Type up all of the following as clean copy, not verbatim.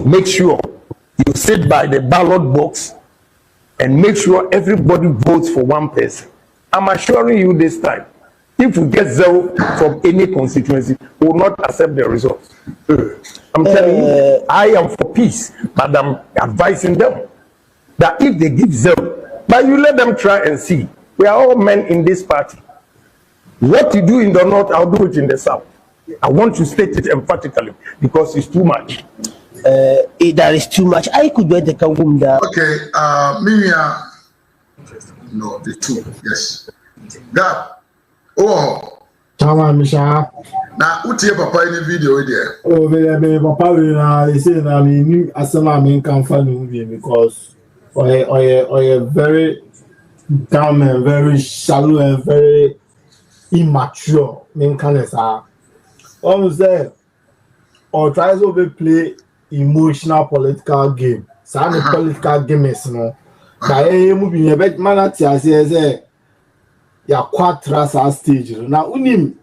make sure you sit by the ballot box and make sure everybody votes for one person. I'm assuring you this time, if we get 0 from any constituency, we will not accept the results. I'm telling you, I am for peace, but I'm advising them that if they give 0, but you let them try and see. We are all men in this party. What you do in the north, I'll do it in the south. I want to state it emphatically because it's too much. That is too much. I could get the Kangunda. Okay, Miriam. No, the 2, yes. That. Oh. Chama Misha. Now, what's your papa in the video there? Oh, baby, papa, they say that I mean, as a man can find movie because or a very dumb and very shallow and very immature. Main can say, almost there. Or tries to play emotional political game. Some political game is no. But a movie a bit manati as say ya quadrasa stage. Now unim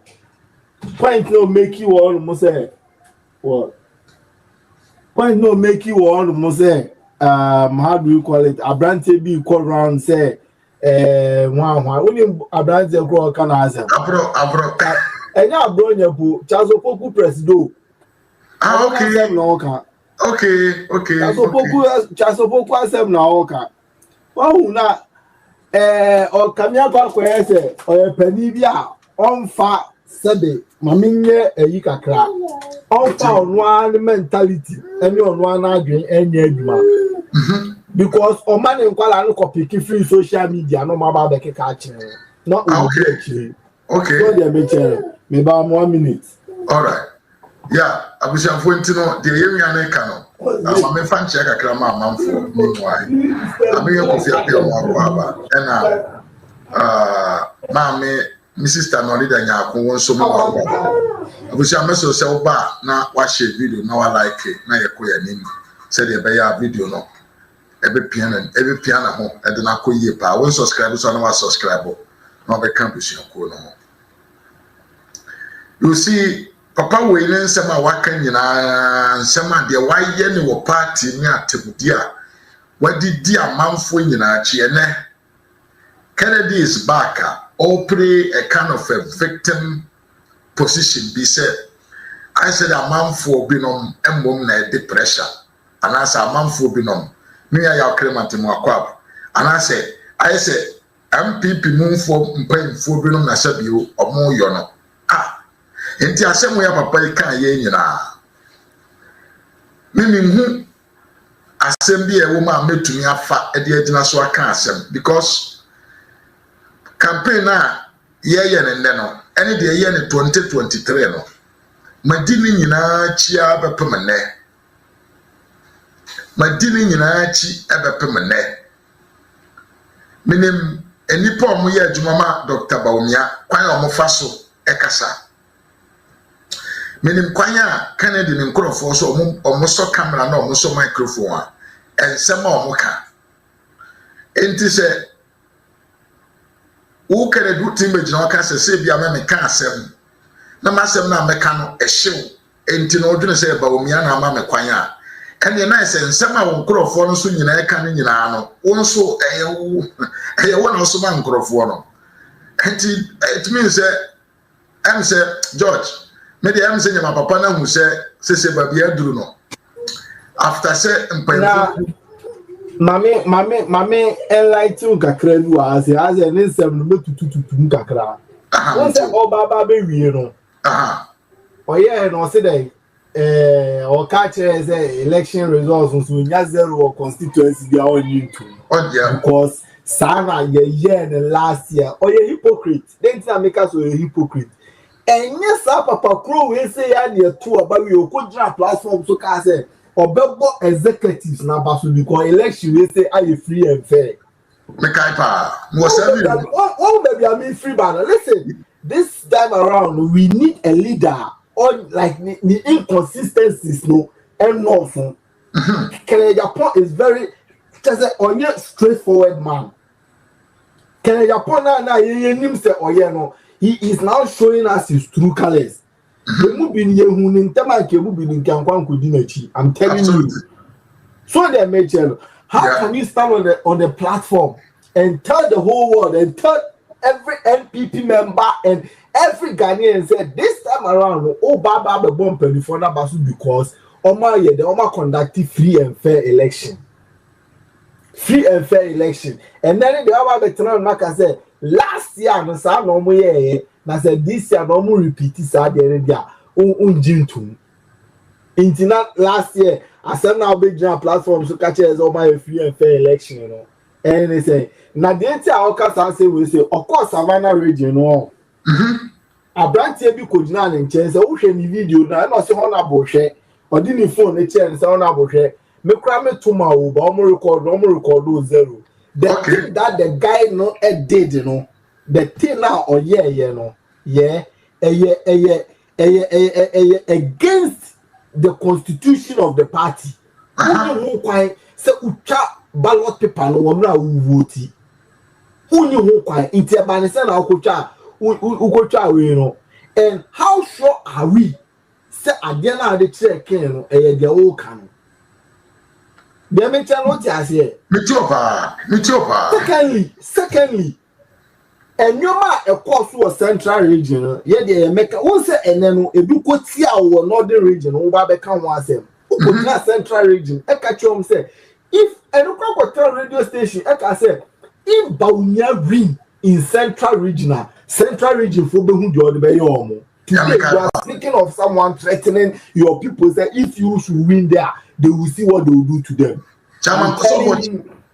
point no make you almost say what? Point no make you almost say how do you call it? A brand be call round say one unim a brand go can answer. Abro. And ya bro nyabu chazo poku presido. Okay. Okay. Chaso poku asem na oka. Wahu na o kamia kwa kwese o pani bia onfa sebe maminye eyi kakra onfa onwa mentality eni onwa na adwen enye aduma because o man nkwala no copy free social media no maba be keka akire no okay so dey me chere me ba 1 minute. All right. Yeah, abusia fontino de yemi aneka no me fan check akra ma manfo meanwhile abiye ko fi apia mo akwa aba ma me mi sister no leader nya ko won so mo akwa abusia meso se oba na wa share video na wa like na ye ko ya nini say de be ya video no ebe piano ho e de na ko yie pa won subscribe so na wa subscribe no be can busia ko no. You see Papa we ne nsema waka nyina nsema de waye ne wo party ni atebudi a wadidi amanfo nyina chi ene Kennedy is back all play a kind of a victim position be said. I said amanfo binom emmom na de pressure and I said amanfo binom me ya kremante mo akwa and I said MPP munfo mpanyfo binom na sabio omo yo no enti asemu ya papa kan ye nyina mimi hu asem bi e wo ma metumi afa e de agina so aka asem because campaign na ye ne no ene de ye ne 2023 no madini nyina chi abepemene madini nyina chi abepemene minim enipa omo ye adwuma ma Dr. Baumia kwan omo fa so ekasa minim kwanya Kennedy ni nkrofo so omo so camera na omo so microphone a ensema omo ka enti se wo kere du timage na oka se bia me ka asem na masem na meka no ehyew enti na odwene se ba omia na ama me kwanya ene na se ensema wo nkrofo no so nyina eka no nyina no wo so eyewo na so ma nkrofo no enti it means say George me dey am say my papa na hu say babia duru no after say mpanfo mame enlighten kakra nu as ne nsem no metututu kakra won say o baba be wie no oye no say dey o ka chere say election results so nya 0 or constituency dia on into because sana ye the last year oye hypocrite then na make us a hypocrite. And yes, Papa Crow will say, I near two about you could drop platform so can say, or Belbo executives now, but because election will say, are you free and fair? Oh, maybe I mean free banner. Listen, this time around, we need a leader on like the inconsistencies, no, and nothing. Japan is very on your straightforward man. Japan now, you say, oh, yeah, no. He is now showing us his true colors. The movie who in Tamaki movie in Kankwan Kudinachi. I'm telling you. So they made how can you stand on the platform and tell the whole world and tell every NPP member and every Ghanaian said this time around, oh Baba the bomb Pelifona Basu because Oma conducted free and fair election. Free and fair election. And then the other veteran Maka said last year no sa no mo ye na said this year no mo repeat sa there dia unjintum. Intina last year I said now big giant platform so catch as all my free and fair election, you know. And they say na the entire Okasa say we say of course Savannah region no. Abrantie bi kodina ne nchen say wo hwe ni video na no say honorable hwe odi ni phone ne chen say honorable hwe me kra me tuma wo ba o record zero. The thing that the guy no did, you know, the thing now or no, against the constitution of the party. Who quite say ucha ballot paper no one vote. Who knew who quite interbanisa na ukocha we no. And how sure are we? Say adiana the check no the old can. They make what you say. Secondly, and your man a course was central region. Yeah, they make one say and then a do go see our northern region. Over become one say. Who central region? I catch you say. If and look radio station, I can say if Baunia win in central region for be who the other be your. Today you are speaking of someone threatening your people. Say if you should win there, they will see what they will do to them. Chairman,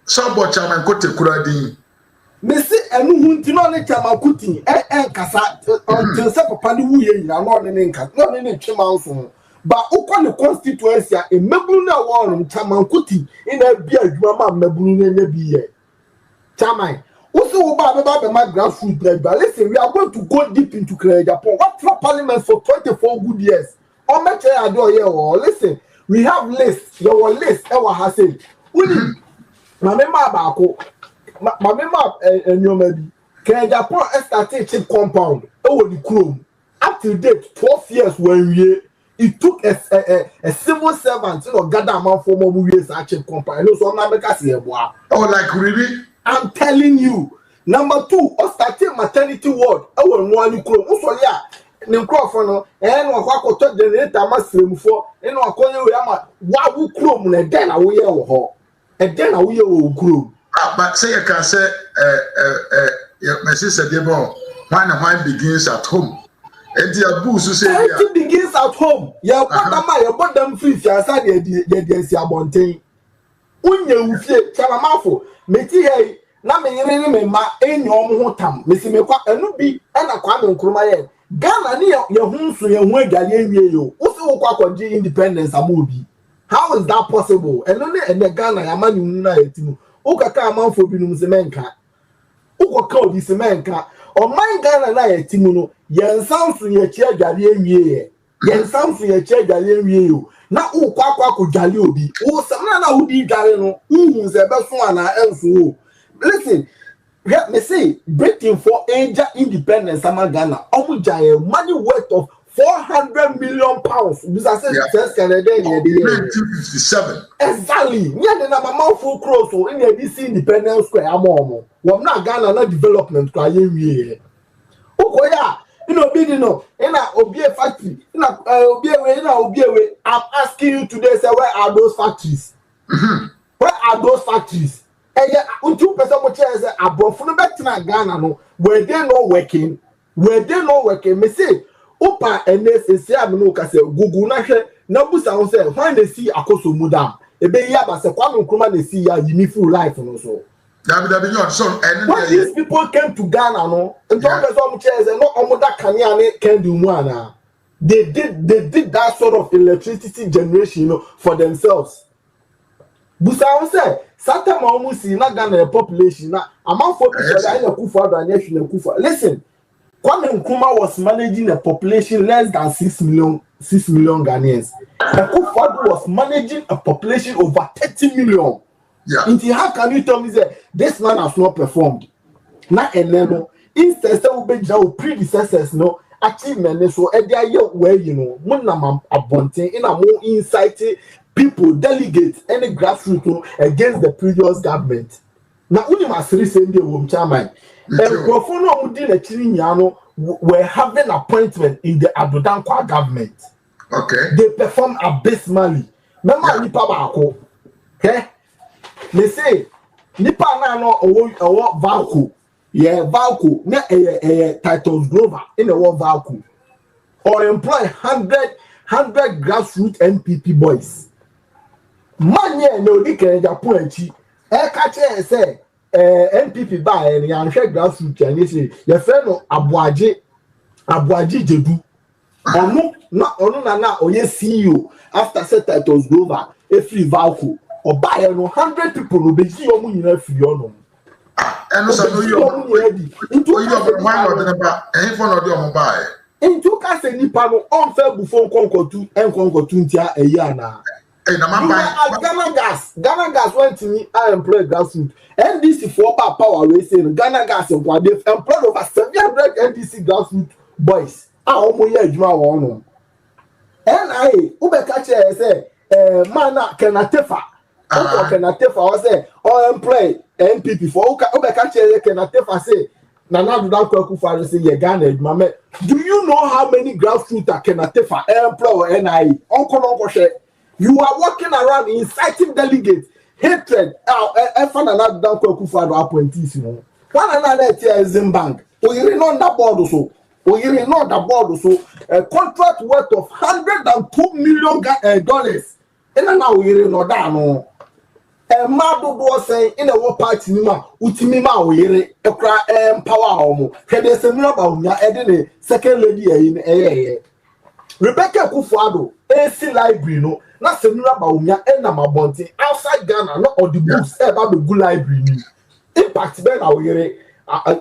somebody Chairman Kote Kuradin. Messi enu huntino ne Chairman Kuti kasa until say papa ni wuye na no ne nka no ne twema nso. Ba ukọ ne constituency a emeburu na won Chairman Kuti ina bia adwuma ma meburu na bi ye. Chairman also, my grassroots level. Listen, we are going to go deep into agyapong. What for parliament for 24 good years? On my chair, I do here. Listen, we have lists. Your list, our Hassan. My member, my member, and your maybe. Agyapong started chip compound. Oh, the Chrome. Up to date, 12 years when it took a civil servant, gather amount for more years at chip compound. So I'm not say, wow. Oh, like really? I'm telling you. Number 2, or starting maternity ward. I will one clone. Also, yeah, Nimcrofono, and what I generator mushroom for, and what I will chrome, and then I will and then I will chrome. But say I can say, my sister Debo, wine begins at home. And the abuse say it begins at home. Yeah, what them free, I said, the Bontain. Unye ufie chalamafo meti hey na menyere me ma enyo ho tam mesi mekwa enu bi na kwa me nkruma ye Ghana ni ye hunsu ye hu agale awie yo usi wo kwa kwaji independence amobi. How is that possible? Enu ne Ghana ya manu na yetimu ukaka amanfo bi num se menka ukoka obi se menka o man Ghana na yetimu no ye nsansu ye chi agale awie ye nsansu ye chi agale awie yo na ukwa kujali obi o samna na udi gare no uhun se be so ana enso o. Listen, let me say breaking for age independence ama Ghana omujaye money worth of 400 million pounds. This I said first Canada in 1957 exactly near the mama full cross so in the DC independence square amomo we na Ghana na development kwa ye wie ukoya in a factory, I'm asking you today, say, where are those factories? Where are those factories? And yet, until person will say, I brought from the Ghana, no, were they not working? Me say, Opa and this say, I'm no say, Google Nabusa say, when they see Akoso Mudam, a baby, but say, Kwame Nkrumah they see ya, you need full life and also. When these people came to Ghana, no, and some chairs and not Omoda Kanyane can do one. They did that sort of electricity generation, for themselves. Busa said, Sata Mamusi, not Ghana population. Now, among for Kufa. Listen, Kwame Nkrumah was managing a population less than 6 million Ghanaians. And Kufa was managing a population over 30 million. Yeah. Inti, how can you tell me that this man has not performed? Not a level. Instead, predecessors, no, achievement so e dey ye where you know mo na abonten in a more insight people delegate any grassroots against the previous government. Now uni masiri say dey wo chairman and crofo no mo di na chiri nya no were having appointment in the Adodankwa government. Okay. They perform abysmally. Mema nipa baako. Okay? They say nipa na no owo valco. Yeah, valco na titles Grover in the war valco. Or employ 100 grassroots NPP boys. Man ye no di Agyapong anchi. E ka che say NPP ba e yan hwe grassroots ani say ye fe no aboaje jedu. Onu na oye CEO after set titles Grover e free valco. Oba ye no 100 people no be ji omu nyina free ono. And so no you into one or the ba e for no de omo ba e. Into ka se nipa no on fe bufo nkonkotu ntia eyi ana. Na man buy Ghana gas went to me I employ grassroots. NDC for power we say Ghana gas employed over 700 NDC grassroots boys. Omo ye adwuma won no. NIA ubeka che say mana kenatefa. Kenatefa o say o employ NPP for ubeka che kenatefa say Nana Adodankwa Akufo-Addo say ye Ghana adwuma. Do you know how many grassroots are kenatefa employ NIA? Onko share. You are walking around inciting delegates, hatred. Nana Adodankwa Akufo-Addo appointees, you know. One another here is Zimbabwe. Oyiri no that board so. Oyiri no that board so. A contract worth of $102 million dollars. And now Oyiri no that no. Madu do say in a war party nima. Utimi ma Oyiri ekra empower omo. Kede se nura ba unya edene second lady in Rebecca Akufo-Addo AC library no. Na senura ba umya na mabonti outside Ghana no or the books eba be good library ni impact ben na Oyiri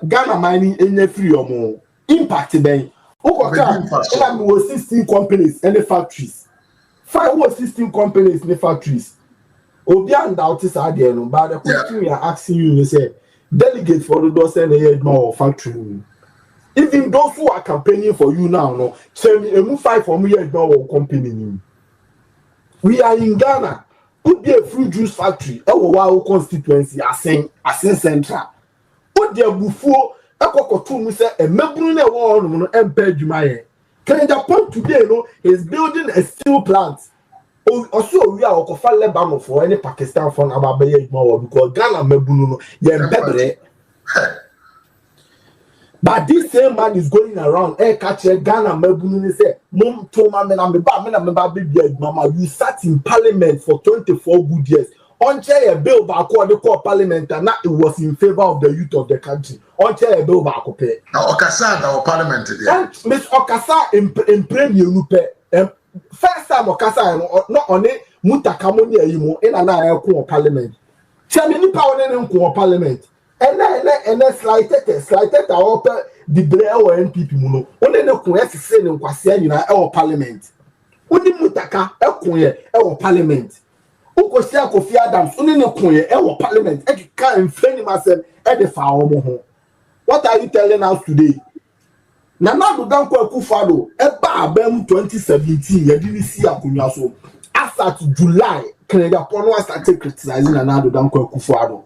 Ghana mining enye free omo impact ben ukoka na me was 16 companies and the factories 16 companies and the factories obi and doubt is there no but the question we are asking you is say delegate for the door say na no factory even those who are campaigning for you now no say me emu 5 for me no company ni. We are in Ghana. Could be a fruit juice factory. Our constituency Asen Central. Put the before a cocoon say a membrane wall on Empedjumaye. Agyapong today no is building a steel plant. Also, we are Okofal Lebanon for any Pakistan from Ababaye because Ghana membrane no But this same man is going around catch Ghana mebunu say mom to mama baby mama you sat in parliament for 24 good years on chair a bill back the core parliament and now it was in favor of the youth of the country on chair a bill back pay now Okasa our parliament there Miss Okasa in premier first time Okasa not on it mutakamoni ayimo in an parliament chairman ni power in parliament. And then slighted our the Blair or NPP muno. Only no correct saying in Kwasian our parliament. Only Mutaka, our parliament. Ukosia Kofi Adams, only no coin, our parliament. I can't inflame myself at the foul. What are you telling us today? Nana Adodankwa Akufo-Addo, Eba Abem 2017, you didn't see Akunyaso. After July, Agyapong started criticizing Nana Adodankwa Akufo-Addo.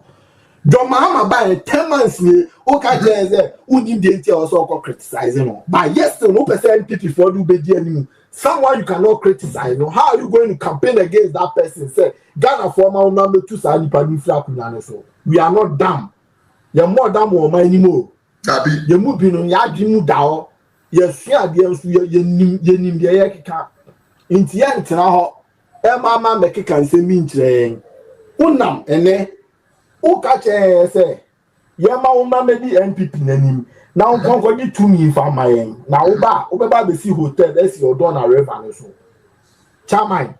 John Mahama by 10 months ni o ka je say uni dey also criticizing no but yes no person NPP for do be there someone you cannot criticize no how are you going to campaign against that person say Ghana former number 2 sa nipa ni fira kunya so we are not dumb you more dumb o man anymore Dabi you mu bi no ya dwi da ho ye sua ade nso ye nim de ye keka nti ya ntena ho e mama mekeka nsemi nkyerɛ unam ene o ka che say yema wo ma medi NPP nanim na onkonko di tumi fa mayen na wo ba be si hotel esi odo na river no so chairman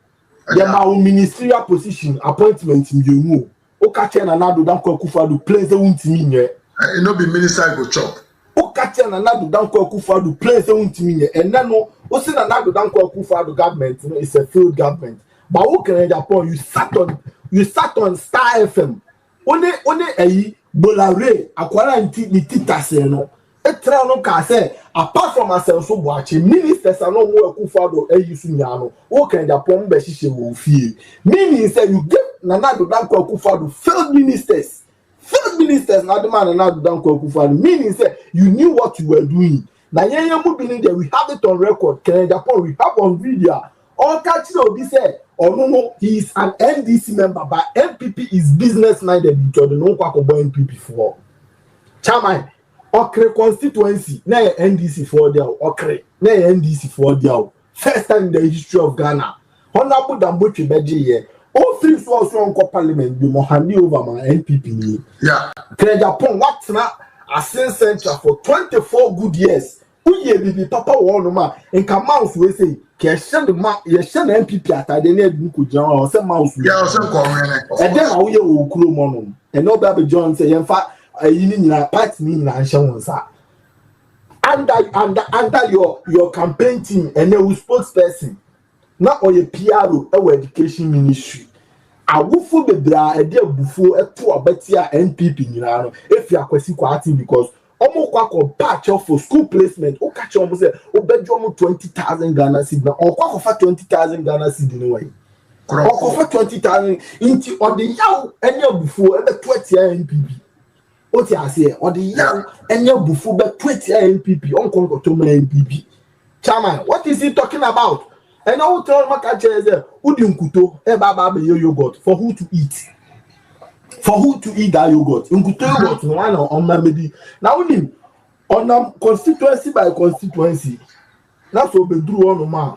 yema wo ministerial position appointment mbiemu o ka che na Adodankwa Akufo-Addo place untimi nye e no be minister go chop o ka che na Adodankwa Akufo-Addo place untimi nye enne no o se na Adodankwa Akufo-Addo government no is a failed government but wo can Agyapong you sat on Star FM one ayi bolare akwara nti ni titase no try no can say apart from ourselves so watch ministers are no more Akufo-Addo use nyano o can Agyapong be hihye wo fie meaning say you get Nana Addo Dankwa Akufo-Addo failed ministers na the man Nana Addo Dankwa Akufo-Addo meaning say you knew what you were doing na yenya mu bi there we have it on record can Agyapong we have on video all catch obi say no he is an NDC member but NPP is business minded because no kwa ko NPP for chairman Okre constituency na NDC for there Okre na NDC for there first time in the history of Ghana honorable Dambotwe beje here all three so on parliament be mo hand over my NPP ni yeah Agyapong what na Asen Central for 24 good years uye bibi papa won ma nka mouse we say ke hye the ma ye hye na NPP atade na adu ko jan o say mouse yeah o say ko mene e den awo ye wo kuro mo no e no ba be John say yemfa yini nyina party ni nyina hye won sa under your campaign team and you spokesperson na oye PRO e education ministry awufo bebra e de abufuo eto abati a NPP nyina no efi akwasi kwati because omo kwakọ patch for school placement o catch omo say o bejo omo 20,000 Ghana cedi na o kwakọ fa 20,000 Ghana cedi ni way o kwakọ fa 20,000 inti o de yaw enya abufuo e be 20 NPP o ti ase o de yaw enya abufuo be 20 NPP on kon to NPP chairman what is he talking about and I will tell Maka say udi nkuto e ba be yogurt for who to eat that yogurt nkuto yogurt no one on mamedi na unim on constituency by constituency na so be duru on ma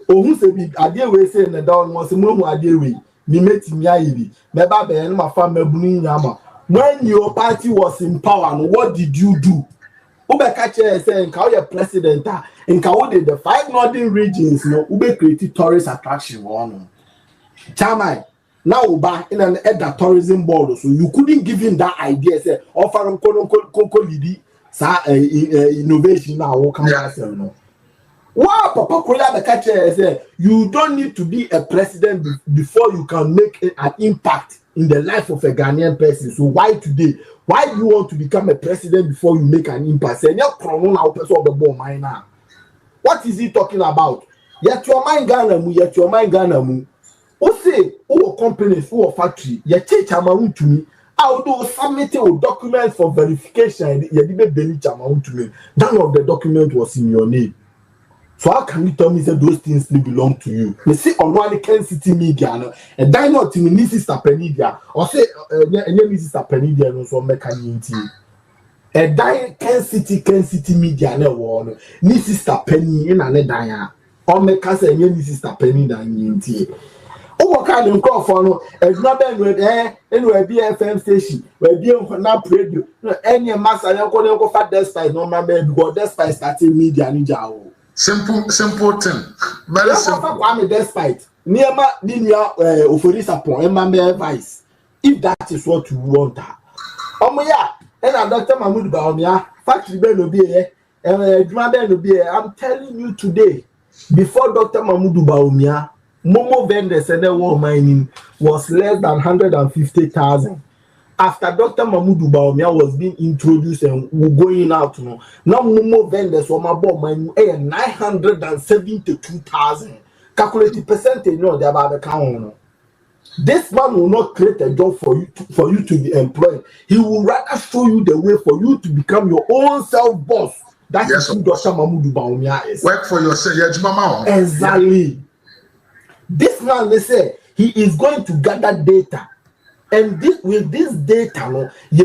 ohun se bi ade we say na down mo se mo hu ade we mi meti mi ayi me ba be no ma fa mabunu nyama when your party was in power no what did you do Ubeka say nka we president nka we the 5 northern regions no ube create tourist attraction one chairman now uba in an edda tourism board so you couldn't give him that idea say offer him ko lidi sa innovation now wo kan say no wow papa kola the catch say you don't need to be a president before you can make an impact in the life of a Ghanaian person. So why today? Why do you want to become a president before you make an impact? What is he talking about? Yet your mind Ghana mu. O say, o companies, o factory, ye change amount to me. Although submitting documents for verification, ye did be amount to me. None of the document was in your name. So how can you tell me that those things still belong to you? You see on one Ken City media, no, and die not in Mrs. Sister Penidia, or say Mrs. Sister Penidia no so make an and die Ken City media no one, Mrs. Sister Penny in an edaya, or make us a Mrs. Sister Penny than yinti. Oh, kind of call for no, and not then with anywhere BFM station, where be not radio, no, any mass I don't go for despite no man because despite starting media ninja. Simple thing. Very simple. Kwame despite nearma linear offeris upon Emma advice. If that is what you want. Ya, and Dr. Mahmoud Baumia, factory Ben will be here, and Ben will be here. I'm telling you today, before Dr. Mahmoud Baumia, Momo vendors and the war mining was less than 150,000. After Dr. Mahmoud Baumia was being introduced and going out, now Momo vendors were my bomb 972,000. Calculated percentage, no, they're about the count. This man will not create a job for you to be employed. He will rather show you the way for you to become your own self boss. That is who Dr. Mahmoud Baumia is. Work for yourself, yes, mama. Exactly. Yeah. This man, they say, he is going to gather data. And with this data, we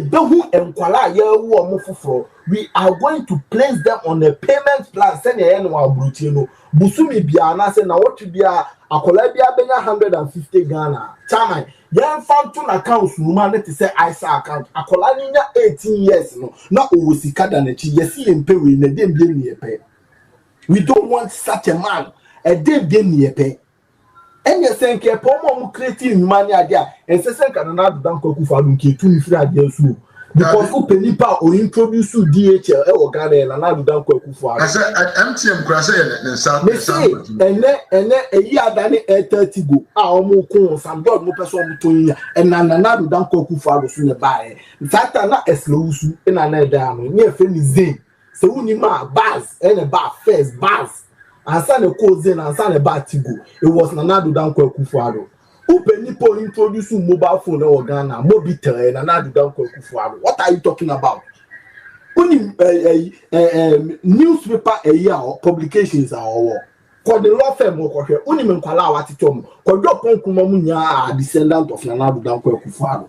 are going to place them on a payment plan. Send your annual brutino. Busumi biana say now what to be a colabia benya 150 Ghana. Chama, young fountain accounts woman to say ISA account. A colania 18 years no. Not Owosika than a chi. Yes, in pay we ne dem near pay. We don't want such a man. A dem near pay. And you say, "Pomo creating money idea." And say, "Can Nana Addo Dankwa Akufo-Addo ke tu ni free idea so." because open nipa or introduce you DHL Ghana and now don't go for. I said MTM cross and South. They say and then a year than 30 go. Almost some dog no person between and now don't go for soon buy. That not as low in another down near friend Zane. So we need my bars and a bar first bars. And son a cousin and son a bad to go. It was Nanado Danko Kufaro. Open Nippon introduce mobile phone or Ghana, Mobiter and Nanado Danko Kufaro. What are you talking about? Only newspaper a year or publications are all. For the law firm or here, only Menkwala Watitom, for your Ponkumamunya, descendant of Nanado Danko Kufaro.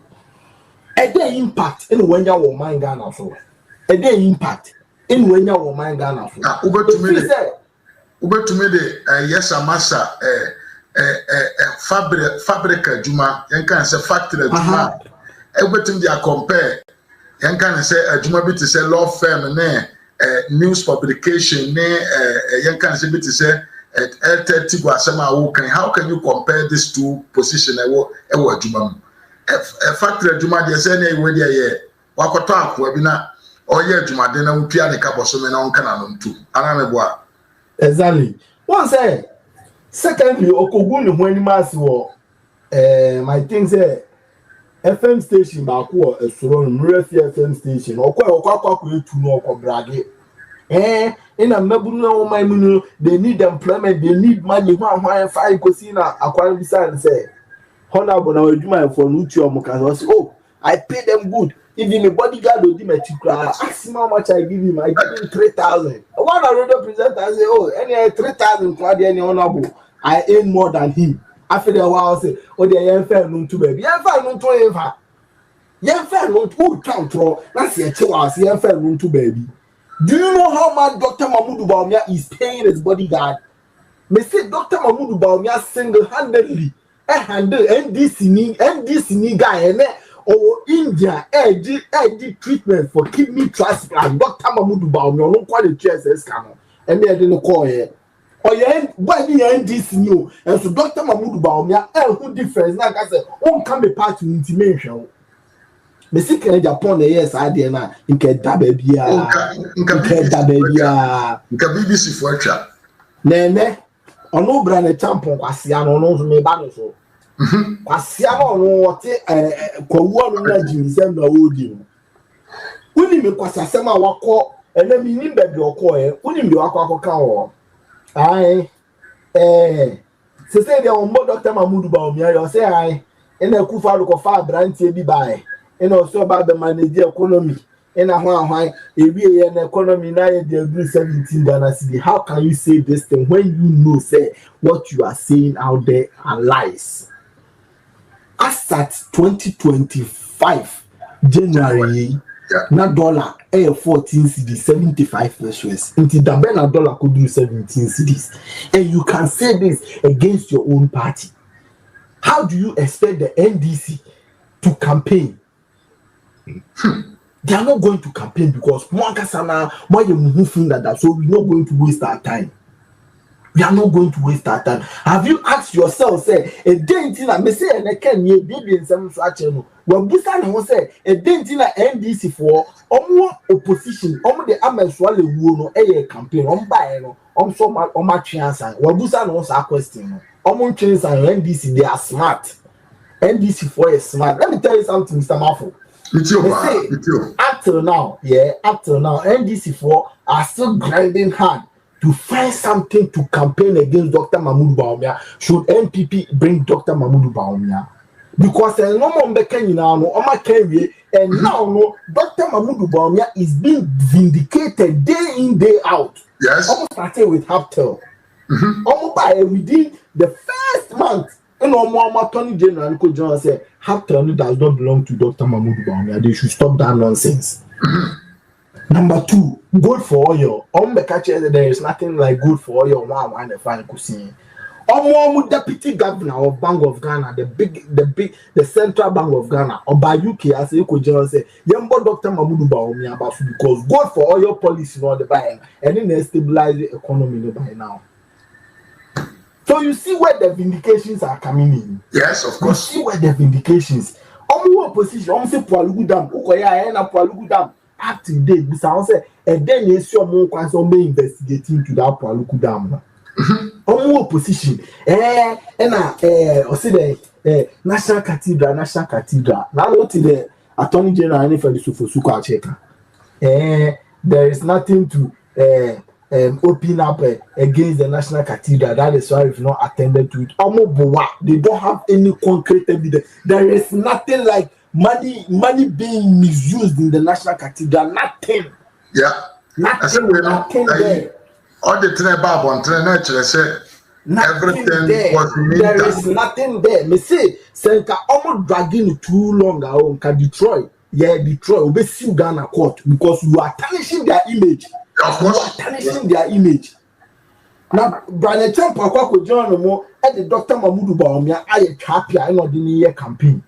A day impact in when you will mind Ghana for. A day impact in when you will mind Ghana for. Ube to me the yes amasa fabric juma can say factory juma everything they compare can say juma bit say law firm news publication can say bit say how can you compare these two positions juma factory juma they say we there wakoto akwa bi na oye juma de na upia ne kaboso me na onka na no ntu ana me boa. Exactly. One say, secondly, Okoguni when mass war, my thing say, FM station back war a strong FM station, or quite to know or brag. In a Mabuna, my munu, they need employment, they need money. Why five cosina acquire beside say, Honorable, I will do my for Lucio Mokazos. Oh, I pay them good. Even a bodyguard will give me ask him how much I give him. I give him 3,000. One already present I say, oh, any 3,000 crowd any honorable. I earn more than him. After a while, I say, oh, the young fair no to baby. Young fair no to ever. Young fair no to control. That's your 2 hours. Young fair no to baby. Do you know how much Dr. Mahmoud Baumia is paying his bodyguard? Me say Dr. Mahmoud Baumia single-handedly handle NDC guy and or India AD treatment for kidney transplant. Dr. Mahmoud Baumia no quality GSS canon. And they didn't call here. Or why the NDC new and so Dr. Mahmoud Baumia who difference like I said, won't come be part of intimation. Me see can Japan yes idea na nke dabebia nke BBC for chat nene ono bra na champion kwasia no no me ba no so kwasia no wote kwawu no na jinsem na odi no uni me kwasia sema wakọ ene mi ni bebi okọ uni me wakọ akọka wo ai se say the on Dr. Mahmoud Baumia you say ai ene kufa ko fa brantie bi bai and also about the manage economy and a economy now they do 17 Ghana cedi. How can you say this thing when you know say what you are saying out there are lies? As at 2025 January na dollar 14 cedi 75 pesos until the dollar could do 17 cedis, and you can say this against your own party. How do you expect the NDC to campaign? They are not going to campaign because so we're not going to waste our time. We are not going to waste our time. Have you asked yourself, say, a dentina, me say, and I can ye baby in some such a well, Busan who say, a dentina NDC for more opposition, the Amazwale Wuno, a campaign, so much chance. Well, Busan was our question. Chance and NDC, they are smart. NDC for is smart. Let me tell you something, Mr. Mafo. Up till now, NDC4 are still grinding hard to find something to campaign against Dr. Mahmoud Baumia. Should NPP bring Dr. Mahmoud Baumia? Because no more Bekeni now, and now Dr. Mahmoud Baumia is being vindicated day in, day out. Yes. Almost started with Haftel. Almost by within the first month. And Attorney General Nico John said, Haftel does not belong to Dr. Mahmoud Baumia. They should stop that nonsense. Number 2, good for oil. There is nothing like good for oil. One and fine cuisine. Deputy Governor of Bank of Ghana, the Central Bank of Ghana, or by UK, as Nico John said, Yambo Dr. Mahmoud Baumia because good for oil policy not the buying, and then they stabilize the economy by now. So you see where the vindications are coming in. Yes, of course. You see where the vindications. omo opposition omo say Pualugu Dam ukoya na Pualugu Dam active date bisa won say e den esi omo kwan so me investigate into that Pualugu Dam na omo opposition na o say the national cathedral now what is the attorney general any for the Sofosuko Acheka there is nothing to open up against the national cathedral. That is why we've not attended to it. They don't have any concrete evidence. There is nothing like money being misused in the national cathedral. Nothing. Yeah. Nothing there. All the train Bible and train nature say everything there. was made. There is nothing there. Me say, Senka almost dragging it too long. Can Detroit? Yeah, Detroit. Obey sue Ghana court because you are tarnishing their image. Of course. You are tarnishing their image. Now, Brian Trump, Akwa John Mo, and the Dr. Mahmoud Bawumia, I happy I know the year campaign.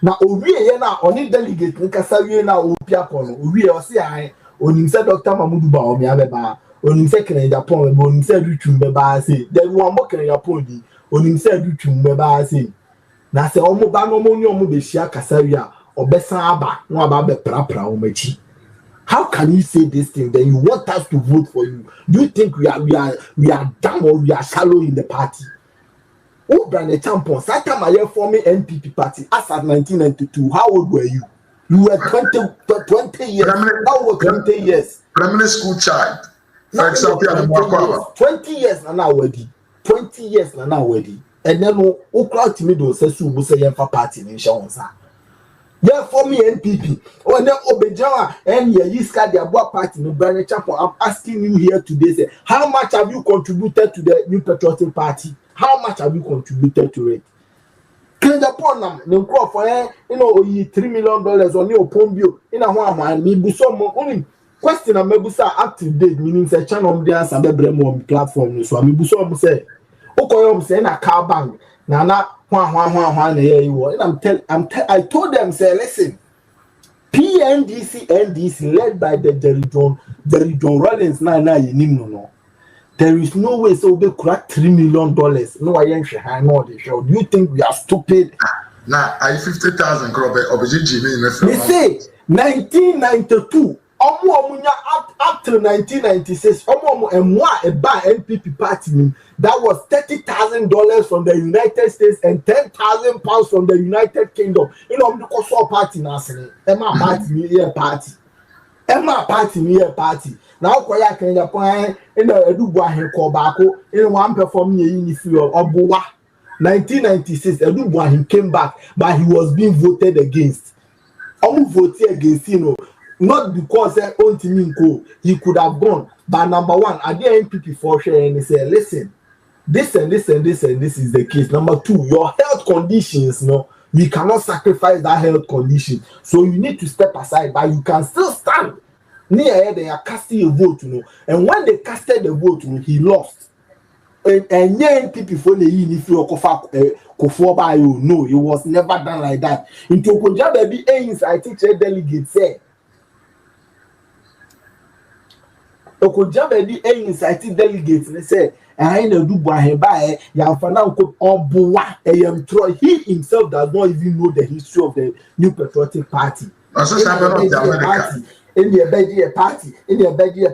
Now, Owie na only delegate Nkasawie na Opia Pono. Owie say I onim say Dr. Mahmoud Bawumia beba, onim say Kenya Japan beba, onim say Dutum beba say. Then one more Kenya Japan di, onim say Dutum beba say. Na say omo ba no mo ni omo be hia Kasawie obesan aba, no aba be prapra omachi. How can you say this thing? Then you want us to vote for you? Do you think we are dumb or we are shallow in the party? Oh, Brandon Champon, that time I forming NPP party as at 1992. How old were you? You were 20 years. How old 20 years? Primary school child. For example, 20 years now already. 20 years now already. And then who crowd to me don't say so say for party in Shawansa. Yeah, for me NPP. Oh, now Obejawa and Yiska the Abua party no Brandon Champon. I'm asking you here today, say, how much have you contributed to the New Patriotic Party? How much have you contributed to it? Kenya Ponam, no crop for $3 million on your pombio in a one me buso only question a mebusa active date meaning say channel there and bremo platform so me buso say okoyom say na car bank na one and I told them say listen NDC led by the Jerry John Rollins na no. There is no way so we crack $3 million. No, I ain't hang on the show. Do you think we are stupid? Nah, I 50,000 crop of me say 1992. Up to 1996. A buy NPP party that was $30,000 from the United States and £10,000 from the United Kingdom. You know, because so party now, Emma party near party. Now, Koya Kenya Japan in a Dubois he call back in one performing in field of Boa 1996. A Dubois he came back, but he was being voted against. Voted against, not because he could have gone. But number one, at the NPP for sure, and he said, listen, this is the case. Number two, your health conditions, we cannot sacrifice that health condition. So you need to step aside, but you can still stand. Near they are casting a vote, and when they casted the vote, he lost. And yeah, people for the if you no, it was never done like that. Into Punjab, I teach a delegate say. Okonjabedi inciting delegates and say, I know Dubois by Yamfana Obuwa he himself does not even know the history of the New Patriotic Party. In the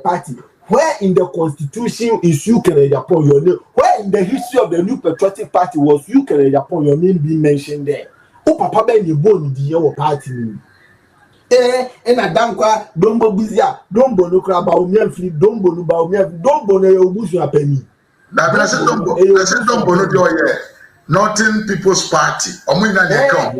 party, where in the constitution is you can upon your name, where in the history of the New Patriotic Party was you can upon your name being mentioned there. Oh, Papa Ben, you born the your party. And a dankwa, dombo bizia, dombo no crab, dombo no baumia, dombo no obusu penny. I said dombo no Northern People's Party. Omina de come.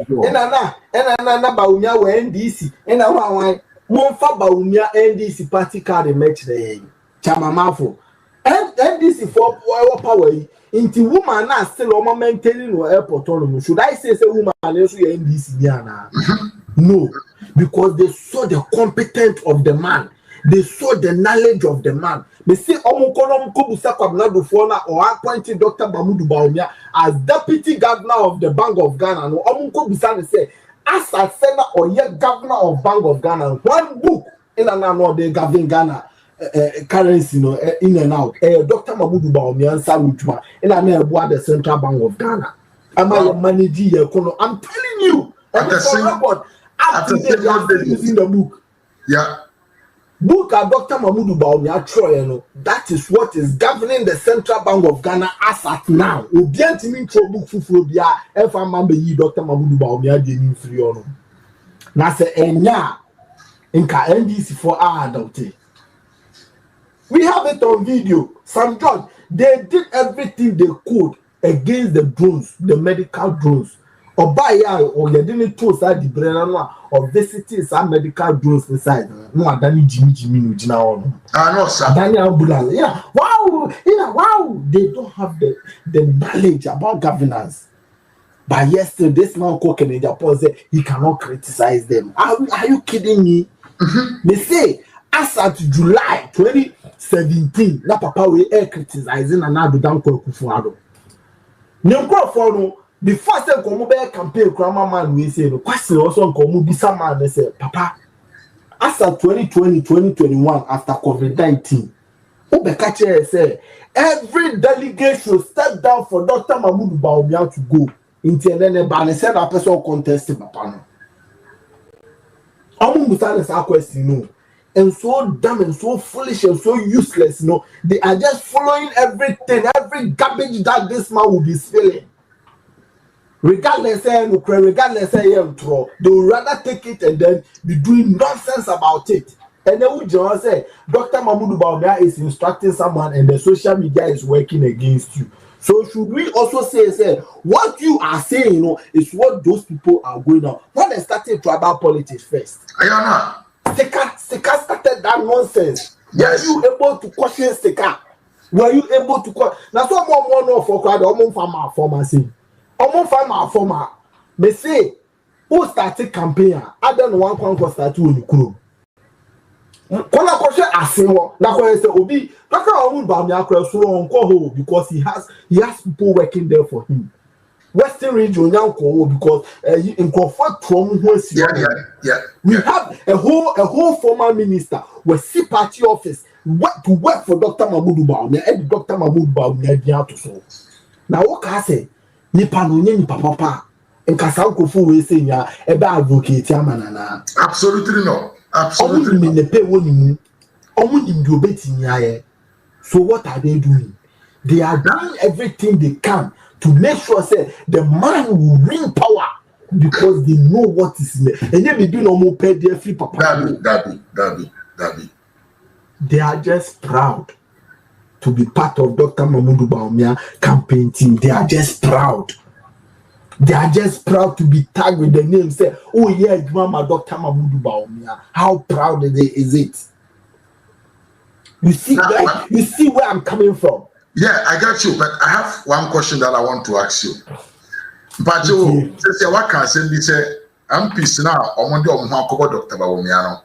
And baumia were NDC. And I want one for baumia NDC party card and match the chamamafo. And NDC for power into woman now still on maintaining no airport autonomy. Should I say woman unless we NDC Diana? No. Because they saw the competence of the man, they saw the knowledge of the man. They say Omukonom Kobusa Kwabnado Fona or appointed Dr. Mahmoud Bawumia as deputy governor of the Bank of Ghana. No Omukobusa say as a senator or yet governor of Bank of Ghana. One book in and out they govern Ghana currency in and out. Dr. Mahmoud Bawumia and Salutuma in and out the Central Bank of Ghana. Am I managing your economy? I'm telling you. At the same record, up to date, they are still using the book. Yeah. Book of Dr. Mahmoud Bawumia Troy, that is what is governing the Central Bank of Ghana as at now. Obianti mean to book Fufrobia, if I remember you, Dr. Mahmoud Bawumia, the new free on. Now say, Enya, Inka NDC for our adult. We have it on video. Some judge, they did everything they could against the drones, the medical drones. Or buy or you didn't toast that the brand or visiting some medical drones inside. No, I don't need Jimmy no Jina. No, sir. Daniel Bulan. Yeah, wow. They don't have the knowledge about governance. But yesterday, this man cooking in Japan said he cannot criticize them. Are you kidding me? They say as at July 2017, na papa we air criticizing and now down Kufuado. No, before I said come be campaign grandma man we say no question also come be some man they say papa as at 2020 2021 after COVID-19 Obekache say every delegate should step down for Dr. Mahmoud Bawumia to go into an ban said a person contest papa no musa say question no and so dumb and so foolish and so useless they are just following everything every garbage that this man will be spilling. Regardless, they will rather take it and then be doing nonsense about it. And then we just say, Dr. Mahmoud Bawumia is instructing someone and the social media is working against you. So should we also say what you are saying, is what those people are going on. When they started tribal politics first. Stika started that nonsense. Yes. Were you able to question Stika? Were you able to question? Now, so more for crowd, pharmacy. Former, me say, who started campaign? I don't know one start to Nikuru. Kola Koshe Asewo, na ko say Obi, Dr. Mahmoud Bawumia so on because he has people working there for him. Western region yanko because in comfort from we have a whole former minister with C party office to work for Dr. Mahmoud Bawumia and Dr. Mahmoud Bawumia dia to so. Now what can I say? Nipa no nye nipa papa nkasa nkofo we say nya ebe advocate amanana absolutely no ne pe woni mu omo nim do beti nya so what are they doing? They are doing everything they can to make sure say the man will win power because they know what is in it. And then they do no more pay their free papa. Dabi. They are just proud to be part of Dr. Mahmoud Bawumia campaign team. They are just proud. They are just proud to be tagged with the name. Say, oh yeah, Mama Dr. Mahmoud Bawumia. How proud is it? You see where I'm coming from. Yeah, I got you. But I have one question that I want to ask you. But you say what can say? Say I'm peace now. Dr. Bawumia.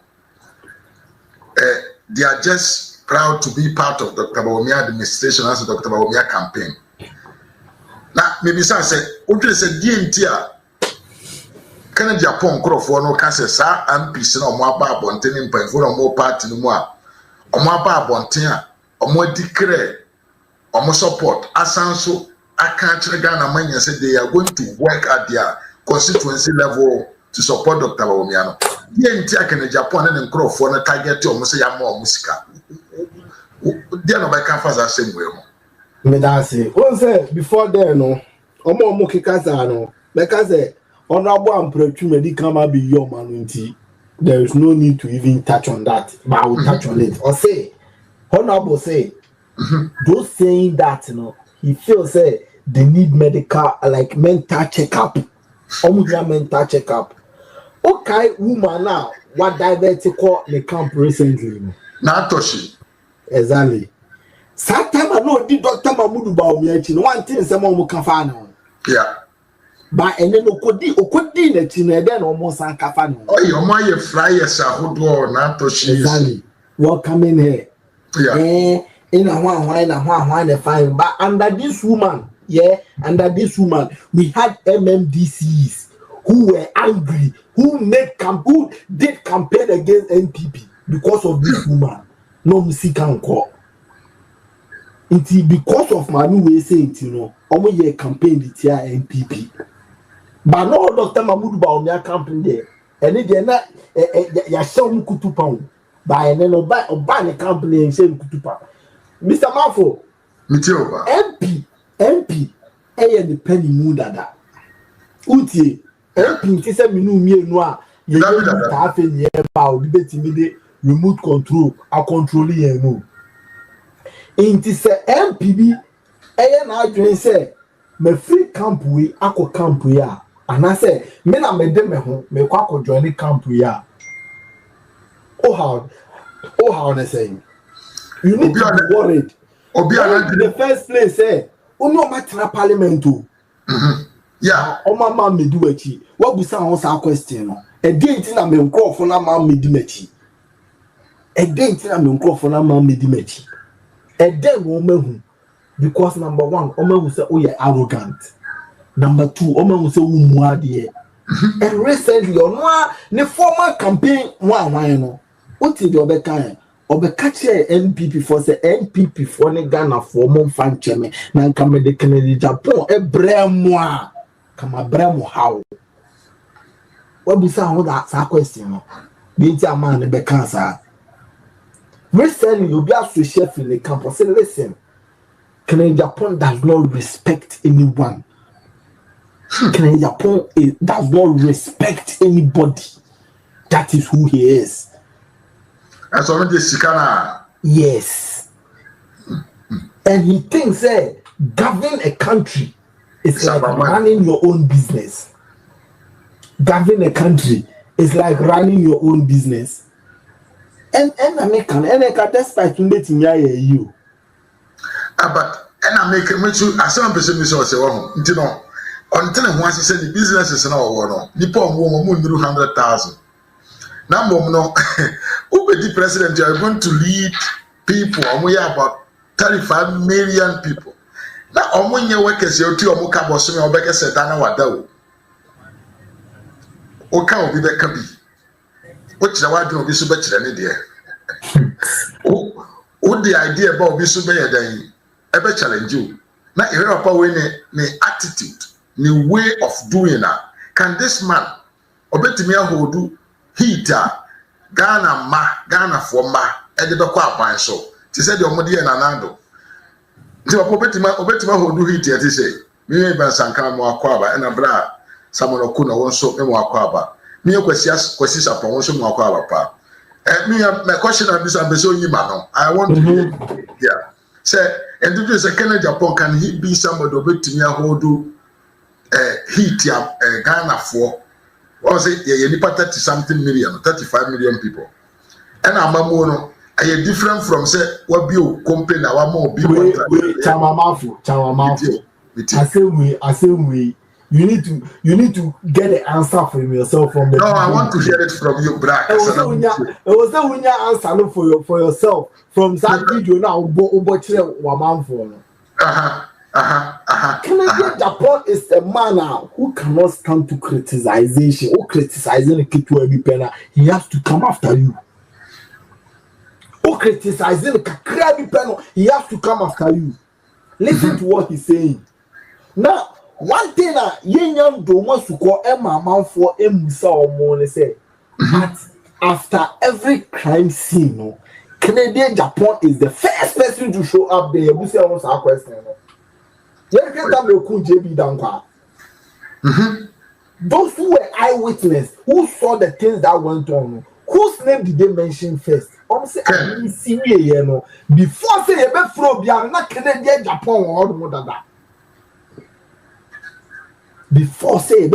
They are just proud to be part of Dr. Bawumia administration as a Dr. Bawumia campaign. Now, maybe some say, okay, say DNT can agyapong crofo no can say sa MPs no mo aba abonten mpanfo no mo party no mo a omo aba abonten a omo declare omo support asanso aka kire Ghana manya say they are going to work at their constituency level to support Dr. Bawumia no. DNT can agyapong na crofo no target omo say ya mo musika. They are not by campus the same way. Me that's it. Say before there no, omo kikaza no. Like I say, honorable and pretume come be your man. There is no need to even touch on that, but I will touch on it. Or say, honorable say, those saying that he feels say they need medical like mental checkup. Mental checkup. Okay, woman now, what diabetic call the camp recently? Not Toshi. Exactly. Sometimes I know the Dr. Mahmoud Bawumia one thing someone can find. Yeah. But and then okodi na chine then almost an kafano. Oh, your my flyers are who do not Toshi. Exactly. What coming here? Yeah. In a one fine. But under this woman, we had MMDCs who were angry, who did campaign against NPP because of this woman. No music and call. Because of Manu we say it, omo ye campaign the NPP. But no Dr. Mahmoud ba on camping there. And it na ya show kutupa. By and then oba the company and say kutupa. Mr. Mafo, Mitioba. MP, the penny moon dada. Uti, MP, say me no me no a you don't have any about the remote control, I control you no. Inti say MPB, na adwen say me free camp we akọ camp we a and I say me na me de me ho me kwa akọ join camp we a. Oh how they saying. You need to be worried. In the first place, say, no matter parliament. Yeah. Oh, my man, me do it. What we say on our question? A day in a man call for a man, me dimeti. A day in a man call for a man, me dimeti. A day woman, because number one, Oman will say, oh, you're arrogant. Number two, Oman will say, oh, moi, dear. And recently, the former campaign, one, what is your better? Obekache NPP for say NPP for ne Ghana for mon fan cheme na nka me de Kennedy Japan ebremo kama bremo how what be say how that question no be ti amana be cancer recently you be associate in the campus say listen Kennedy Japan does not respect anyone. Kennedy Japan does not respect anybody. That is who he is. And so when Sikana. Yes. And he thinks governing a country is like running your own business. Governing a country is like running your own business. And American despite you. But I make a much as some person is also you know until once he said the business is now one. Nippon woman 100,000. Number no, who be the president? You are going to lead people. We have about 35 million people. Now, when you work as your two or more cabos, you make a set down what do. O can be the cabi. What's the word of this better than idea? What the idea about this better than ever challenge you? Now, you hear about when the attitude, the way of doing that. Can this man, or better me who do? Heater, Ghana for ma, and the Bakwa so. She said, your mother and Anando. To a Obetima who do heater, they say, me and Sanka Moaquaba and a bra, someone who couldn't want so and Moaquaba. Me a questions upon one so Moaquaba. And me, my question of this ambition, I want to hear. Yeah. Say, and do this a Canada Japan, can he be somebody Obetima who do heat Ghana for? Was it yeah, 30-something million, 35 million people? And Amamono, are you different from say what you complain our more people? Chamamafu. I say we. You need to get the answer from yourself from the. No, I want to hear it from you, Brack. It was that when you answer for yourself from that video now. Canadian Japan is a man who cannot stand to criticization. Who criticizing a kid to every penna, he has to come after you. Who criticizing a crabby penna, he has to come after you. Listen to what he's saying. Now, one thing that Yen do wants to call Emma man for Musa or more say, but after every crime scene, no, Canadian Japan is the first person to show up there. We say almost our question. Those who were eyewitness, who saw the things that went on, whose name did they mention first? Before say not Canadian Japan or more than that. Before say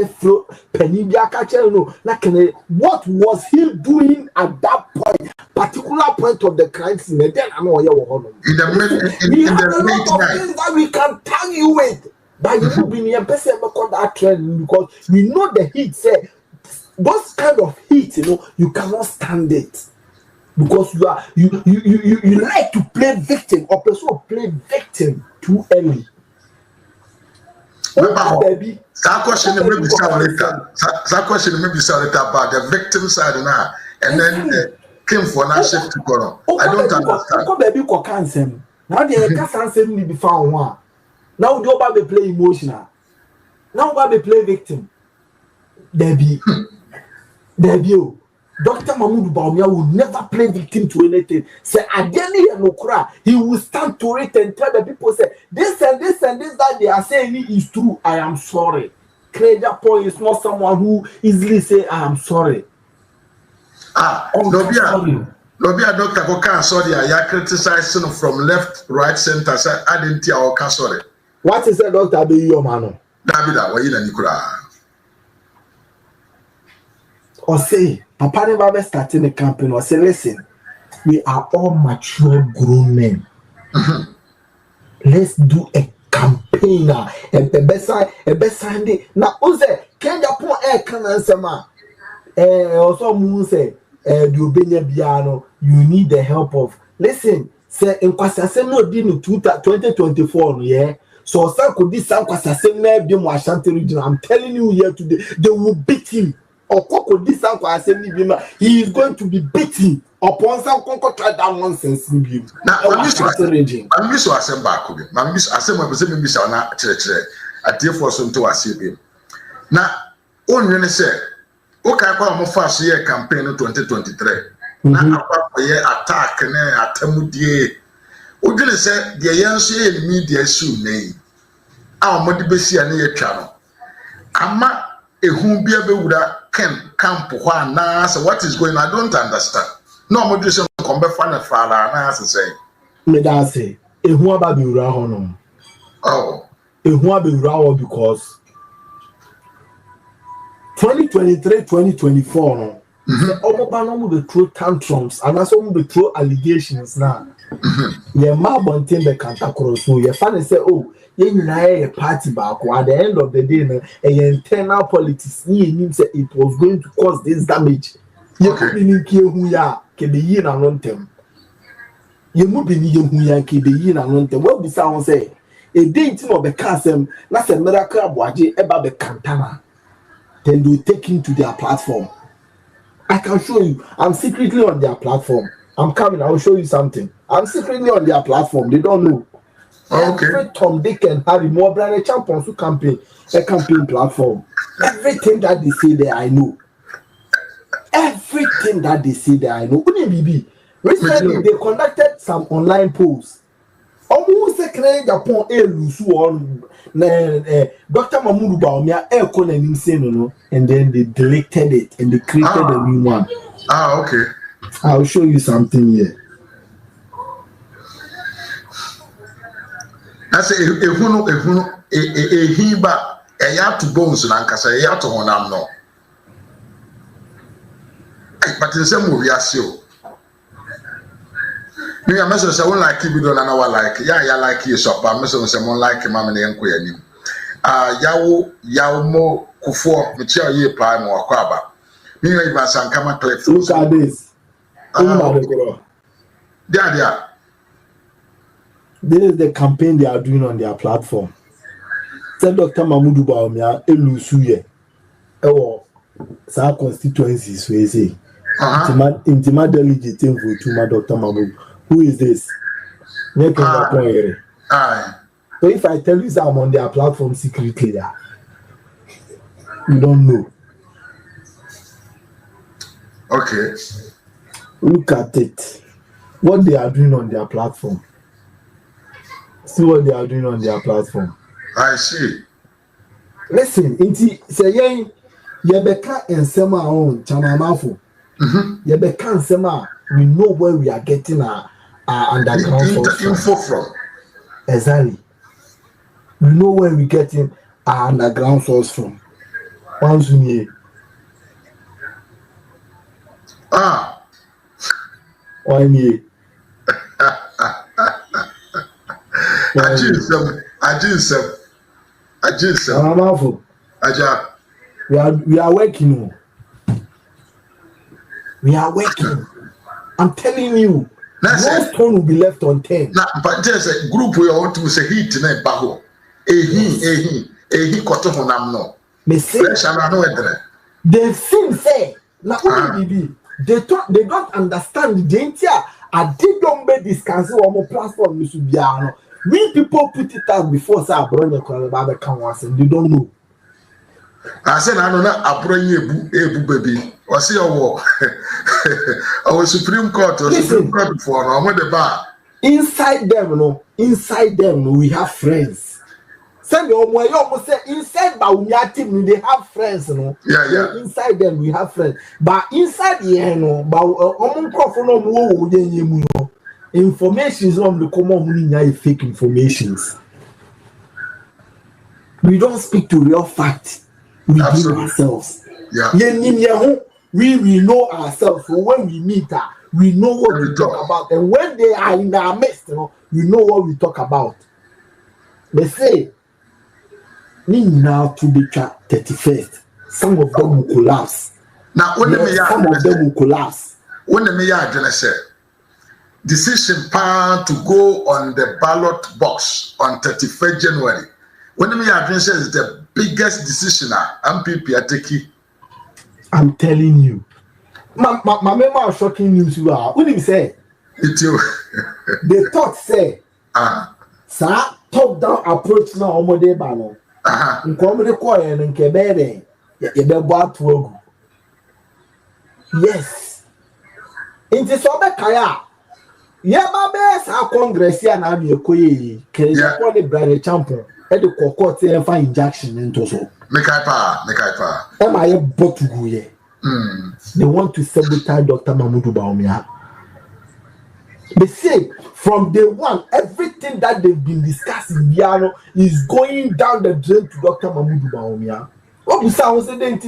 what was he doing at that point, particular point of the crime scene? Then I know we have a lot of things that we can tell you with, but you will be near person that trend because we know the heat. Say those kind of heat, you cannot stand it because you like to play victim or person play victim too early. Baby. That question may be later. That question may be later about the victim side now, and then came for now shift to go. I don't understand. Baby, cancer. Now the cancer need be found one. Now the other be play emotional. Now the play victim. Debbie. Dr. Mahmoud Baumia will never play victim to anything. Say Adeni and Okra, he will stand to it and tell the people, say this and this and this that they are saying is true. I am sorry. Craig Point is not someone who easily say I am sorry. Nobia Dr. Koka sorry, I criticizing from left, right, center. Say I didn't hear Oka sorry. What is a Dr. Be your man? Davida, why you Nikura? Or say, Papa never starting a campaign or say, listen, we are all mature grown men. Let's do a campaign now. And the best Sunday. Now, Ose, can you put a can answer ma? Also, Moon say, you need the help of. Listen, say, in Kwasase no din 2024, yeah. So, some could this some Kwasase maybe more Ashanti region. I'm telling you here today, they will beat him. He is going to be beaten upon some conquer try that nonsense. Now, I'm used to assemble back. I'm used to assemble na chere at the force to assemble. Now, on say, okay, I'm fast year campaign 2023. Now, attack and atamudie. Ugly say the young media soon name. Our motivation and your channel. Ama ehun bia be wuda camp na so what is going on? I don't understand. No motivation come be fan father na say me da say ehun aba be wura ho no. Oh, ehun aba wura ho because 2023-2024 no. Omoba no be throw tantrums and also be throw allegations now. Yeah, ma bontin be kanta cross so yeah fan say oh a party back at the end of the day, a internal politics say it was going to cause this damage. You could be who ya can be yin and on them. You move in who ya can be yin and on them. What the sound say? A day of the castle, that's a miracle about the cantana. Then they take him to their platform. I can show you. I'm secretly on their platform. I'm coming, I'll show you something. I'm secretly on their platform. They don't know. Okay. Every Tom, Dick, and Harry, more brand a champions who campaign a campaign platform. Everything that they say there, I know. Everything that they say there, I know. Recently, they conducted some online polls. Almost a claim upon a Lusu on Dr. Mahmoud Baumia, and then they deleted it and they created a new one. Okay. I'll show you something here. I say hiba to bones na nkasa to honam no. But in some movie asio. Me am so say one like video na wa like ya like you shop am so say one like mama na enko yanim. Yawo mo kufo me chia ye pa mo akwaba. Me you ba sankama clip. Look at this. This is the campaign they are doing on their platform. Tell Dr. Mahmoud Baumia, Elusuye, our constituencies, we say. Intima delegate vote to Dr. Mahmoud. Who is this? So if I tell you that I'm on their platform secretly, you don't know. Okay. Look at it. What they are doing on their platform. See what they are doing on their platform. I see. Listen, say Yebeka and Sema on Chanamafo. Yebeka and Sema, we know where we are getting our underground info from. Exactly. We know where we getting our underground source from. Once we why me? I just we are working. We are working. I'm telling you, no stone will be left unturned. Now, but there's a group we want to say heat in a baho. He got on am no. They've seen say now they don't understand the entire I did don't be discuss on my platform. We people put it out before say Abronya Kwalaba can once and they don't know. I said I don't know ebu baby. Or see our Supreme Court or Supreme Court before no when the bar. Inside them, we have friends. Send you almost say inside but team they have friends, no. Yeah. Inside them we have friends. But inside here, no, but information is on the common fake informations. We don't speak to real fact. We do ourselves. Yeah. We know ourselves. So when we meet her, we know what we talk about. And when they are in our midst, you know, we know what we talk about. They say, now to the 31st, some of them will collapse. Now, when some of them will collapse. When the mayor say decision plan to go on the ballot box on 31st January. When the mayor says the biggest decision NPP are taking. I'm telling you. My member of shocking news you are. What did he say? It you. The thought say, sir, top down approach now omode ba no. Nkomode ko yen nke bere. Ye be bo atogu. Yes. Inti so be kaya. Ye ba be sa congress ya na be koyi. Kere ko le brother champion. E de kokot e fa injection into so. Make I pa. Am I botugu ye? They want to sabotage Dr. Mahmoud Bawumia. They say from day one, everything that they've been discussing Biano is going down the drain to Dr. Mahmoud Bawumia. What we say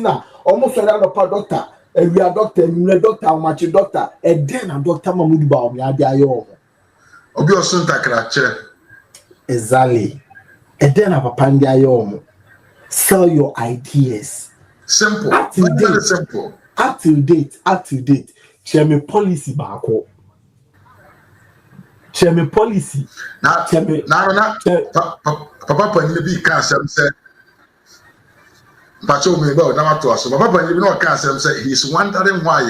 now? Almost another doctor, and we are doctor, and we are doctor, much doctor, and then a Dr. Mahmoud Bawumia. They are your. Exactly. And then a papandia your. Sell your ideas. Simple. Very simple. Up to date. Share me policy back. Share me policy. Now, Papa Panyibi can't say. Pacho me about now to us. Papa Panyibi can't say he's wondering why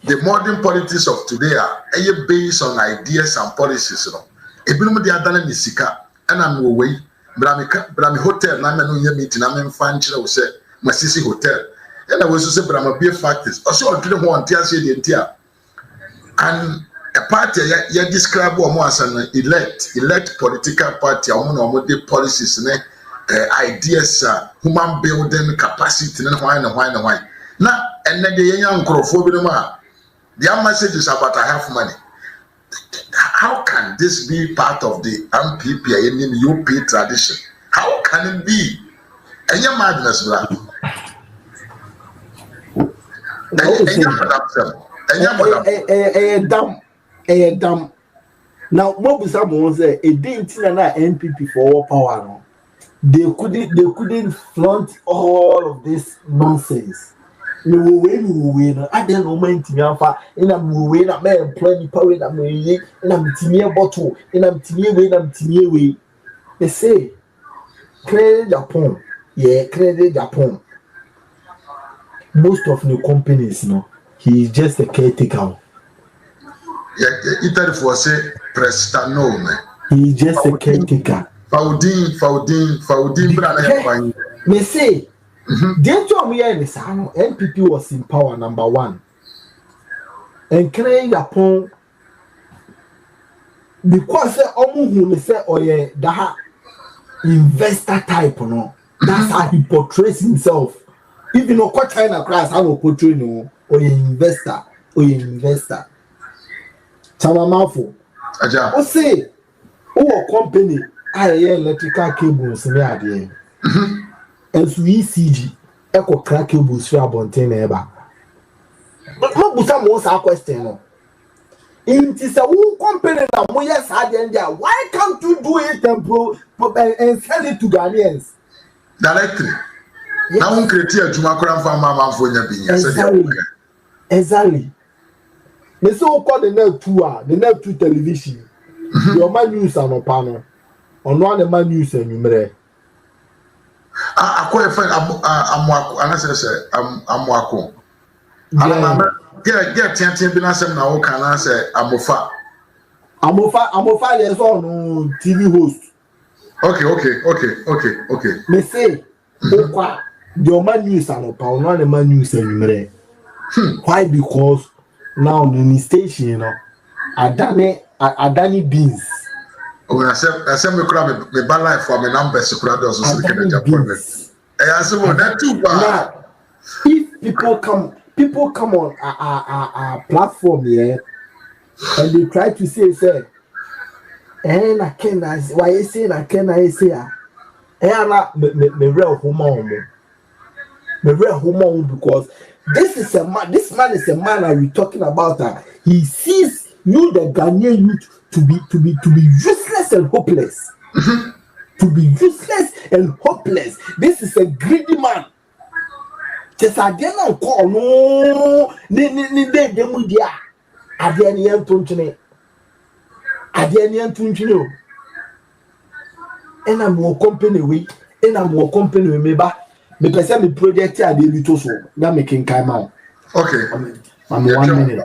the modern politics of today are based on ideas and policies. You know, if you are done in Sika, and I'm away. Brami hotel na me no ye meeting na me mfa nkyere wo se masisi hotel and I was say brama be factors o se o dwene ho ontia se de ntia and a party ya describe o as an elect political party o no de policies ne ideas human building capacity ne why na enne de yenya nkrofo bi no ma their message is about I have money. How can this be part of the NPP in UP tradition? How can it be? And your madness, brother. Dumb. Now, what was someone say? It didn't NPP for power. They couldn't flaunt all of this nonsense. We win. I don't know my team alpha. In a win, a man plenty power in a way, and I'm teeny bottle, and I'm teeny way. They say, credit Japan. Yeah, credit Japan. Most of the companies, no, he is just a caretaker. Yeah, Italy for say, Prestano, man. He is just a caretaker. Faudin, brother. They say, NPP was in power, number one. And credit Japan, because who say, oh yeah, that investor type, no, that's how he portrays himself. Even though China class, I will portray no, or investor. Chamamafo. O say, oh company, I electrical cables in there. And so ECG, echo crack cables for abonten eba. But what was some question? It is a whole company that we are saying there. Why can't you do it and sell it to Ghanaians? Directly. Now we create a Jumakura farmer for your Exactly. They so called the net 2 television. Your man news and no panel. On one man news and you I call a friend Amwako, and I say, Amwako. Get 10 binasem now can I say Amofa, yes, TV host. Okay. Me say, the man news and upon one man news anymore. Why? Because now the station, you know, Adani beans. When I said me grab me bad life for me numbers to grab those so can Beans. I said well that too bad. Now, if people come on a platform here and they try to say, and I can why you say I can I say me real home because this man is a man that we're talking about. He sees you, the Ghanaian youth, to be useless and hopeless. To be useless and hopeless. This is a greedy man. Just I didn't call no media. I didn't tunchine. And I'm more company with, and I'm more company with me back. Me person me project here dey little so that making time out. Okay. I'm 1 minute.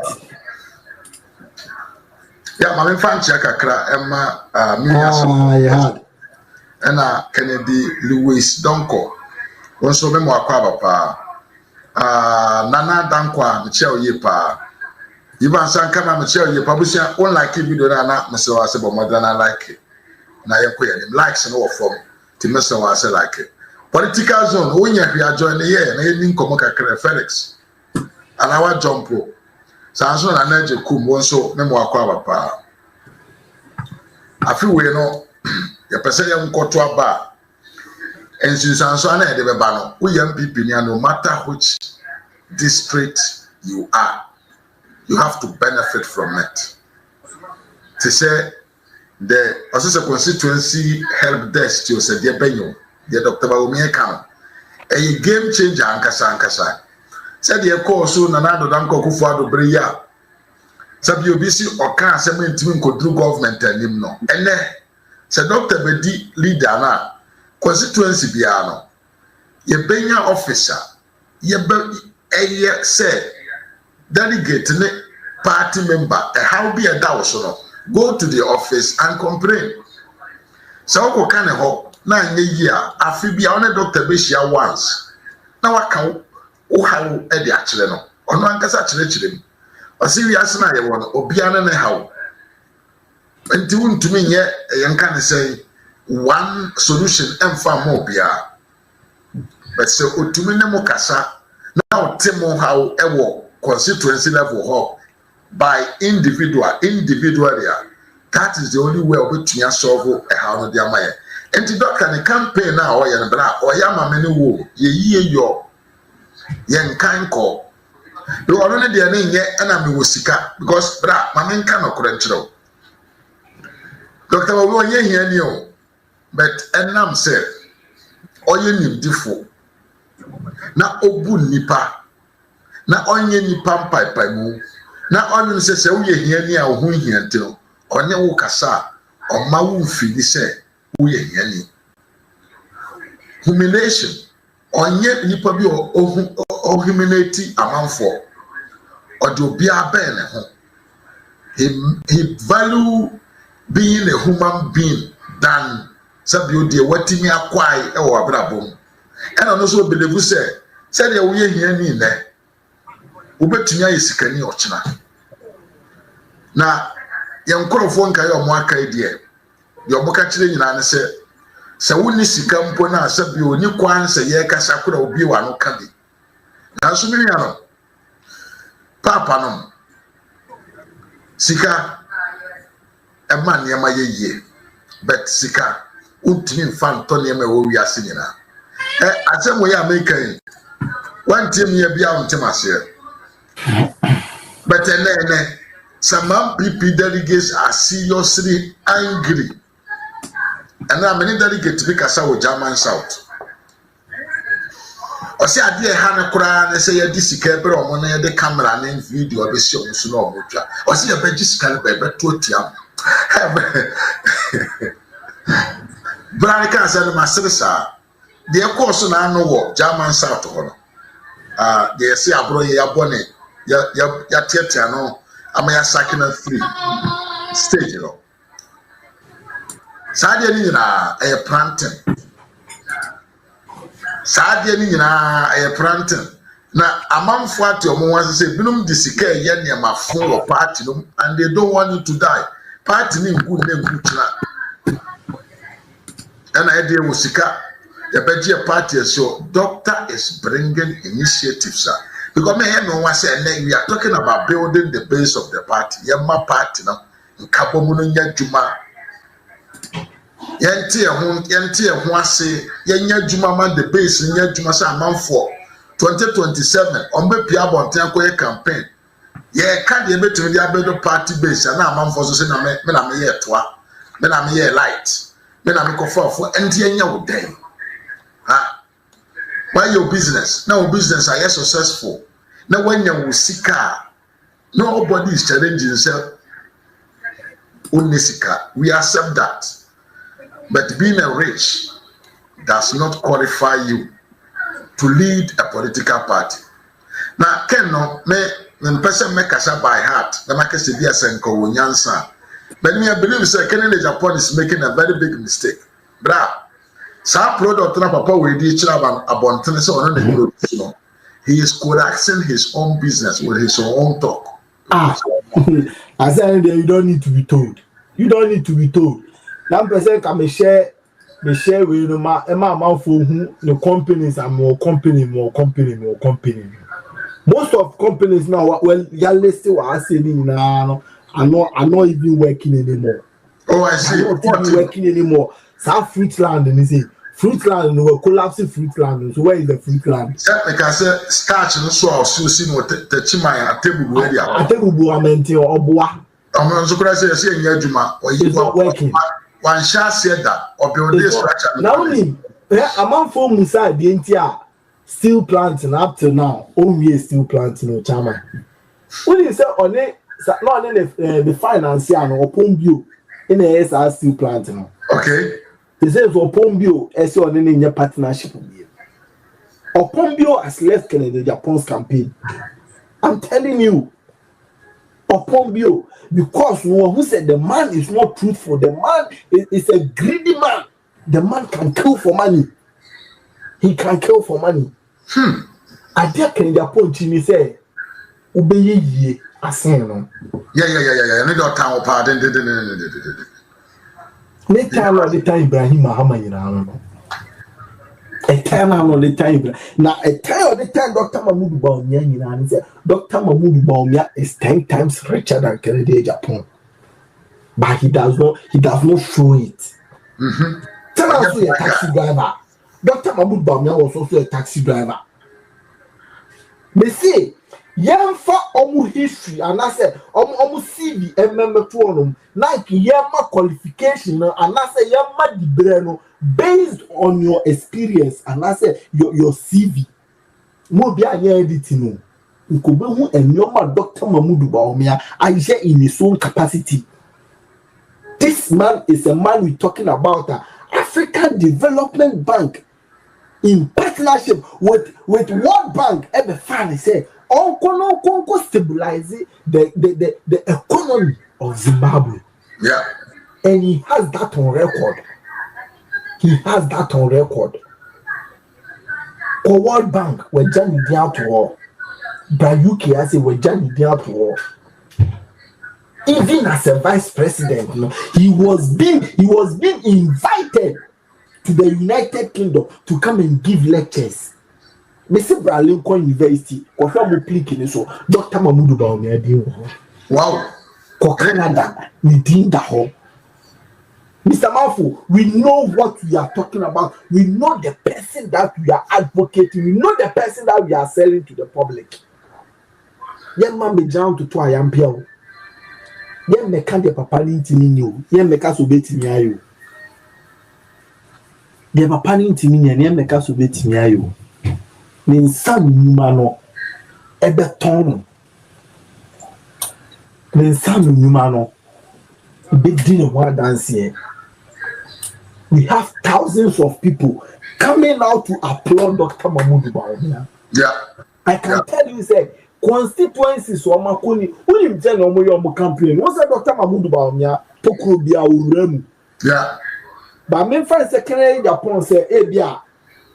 Yeah, my fan check kakra Emma me yeah. And Kennedy Louis Donko. Also me mo akwa papa. Nana Dankwa Michelle Yepa. Ivan Sankama Michelle Yepa busia on like video na me say wa say but more than I like it. Na ye ko ye likes no for me. Ti me say wa say like it. Political zone, when you join the year, and you come to Felix. And our jump. So I'm so energy kum one so memo aqua. I feel we know your person young got to a bar. And since I'm so near the banner, we NPP no matter which district you are, you have to benefit from it. To say the associate constituency help desk to say dear Benyo. The Dr. Baumia Kano, a game changer, Ankasa. Said the course soon another Danko Kufuado Bria. Sabi Obisi or can send him could do government and him no. And then said Dr. Bedi leader na constituency biano. Ye benya officer, ye say delegate party member, how be a dawsono. Go to the office and complain. So can a hope. Na nye year afibia one Dr. Beshia once na waka wo hawo e de akire no ono ankasa akire mi o si wi ase na ye wo no obia ne hawo enti wuntumi nye yenka ne say one solution emfa mo obia but say otumi ne mo kasa na otimo hawo e wo constituency level ho by individual there. That is the only way obetunya solve e hawo no dia maye. And the doctor the campaign now or yan bra or yama many wo ye yo yen kan ko do ono de na nye ana me wosika because bra mamen kan okranchiro doctor wo ye hia ni o but enam say oye nim difo na obu nipa na onye nipa pai mu na onye se wo ye hia ni a wo hu hia ntino onye wo kasa o ma wo fili say humiliation onye nipa bi o humiliate amanfo o de obi aben ho he value being a human being than sabi o de watimi akwai e wo abrabom e na no so believe say de wo ye hia ni ne obetumi ayisikani ochina na ye nkorofo nkai o mo akai de yo boka kire nyina ne se woni sika mpo na asabi oni kwan se ye kasa kura obi wa no ka bi na so mi no papa no sika e ma ne ma ye but sika utini mfanto ne ma wo wi ase nyina asemo ya american one team ye bia untem ase but some NPP delegates are seriously angry. And now many delegates to be kasa with German South. Or say I dear Hannah Kura and say a discable or money the camera and video of a show so much. Or see a veggie caliber to tiam. Branica said my sister. The course I know what German South. They say a bro ya bonnet, ya tiano. I'm a second and free stage, you know. Sadia a plantain. Sadia ni nyina plantain. Na amanfo ate omo wan say binum de sika ye niam fo wo party no and they don't want you to die. Party ni ngu na ngu kira. And I dey wo sika. The budget party so doctor is bringing initiatives, sir. Because me no one say we are talking about building the base of the party. Yamma party no nkabo mu no nya djuma. Yente ho ase yenya djuma man the base nya djuma sa amanfo 2027 ombe pia bonten akoye campaign. Ye ka de betumi dia bedo party base na amanfo so se na me na me ye toa. Me na me ye light. Me na me kofo enti yenya wo den. Why your business? Now business are successful. Now when you sika, nobody is challenging himself. Only sika. We accept that. But being a rich does not qualify you to lead a political party. Now, when person make us by heart, the market is be a senko wunyansa. But me, I believe that Kennedy Japan is making a very big mistake. Bra. Sa product na papa we di chira abonten say ono na hero no. He is coaxing his own business with his own talk. I said you don't need to be told. You don't need to be told. That person can share with no ma for who the companies are more company. Most of companies now well you still are saying now are not even working anymore. Oh, I see. Not even working anymore. South Fruitland and they say Fruitland we collapsing Fruitland. So where is the Fruitland? Yeah, like I said, starch no so see no the chima table area. Table buamente or boa. I'm so crazy say nyaduma or you not working. One shall say that or build this structure. Now only a man from Musa the entire still planting up till now. We are still planting no chama. When you say on it not the financier or Pombio in the SR still planting. Okay. They say for Pombio, as your name in your partnership. Or Pombio has left Canada Japan's campaign. I'm telling you, or Pombio, because who said the man is not truthful, the man is a greedy man. The man can kill for money. He can kill for money. I dare Canada Japan Chini say, Obey ye, I say no. Yeah. Need your town pardon. Next time all the time Ibrahim Muhammad you know. A time all the time. Now a time all the time Dr. Mahmoud Bawumia you know and say Dr. Mahmoud Bawumia is 10 times richer than Kennedy Japan. But he does not show it. Tell us a taxi driver. Dr. Mahmoud Bawumia was also a taxi driver. They say Yamfa omu history and I said omu CV MM2 like yama qualification and I say yama dibreno based on your experience and I say your CV. Mo bia anya editing no. Nkobe hu enyoma Dr. Mahmoud Bawumia I share in his own capacity. This man is a man we're talking about African Development Bank in partnership with World Bank. Every fan say Onko stabilize the economy of Zimbabwe. Yeah. And he has that on record. For World Bank, we're Johnny down to war. But UK I say we're Johnny down to war. Even as a vice president, he was being invited to the United Kingdom to come and give lectures. Mr. Lincoln University, so Dr. Mahmoud Bawumia. Wow. For Canada, we did that whole. Mr. Mafu, we know what we are talking about. We know the person that we are advocating. We know the person that we are selling to the public. Young man be down to try and peel. Young me can't get papa intimi you. Young me can't obey you. The papa intimi and young me can't obey you. Mean some humano ebeton. Mean some humano big dinner one dance here. We have thousands of people coming out to applaud Dr. Mahmoud Bawumia. Yeah. I can tell you, say, constituencies or Makuni, who him tell no more campaign. What's that Dr. Mahmoud Bawumia? Tokubia Uremu. Yeah. But men find secretary Japan say, Ebia,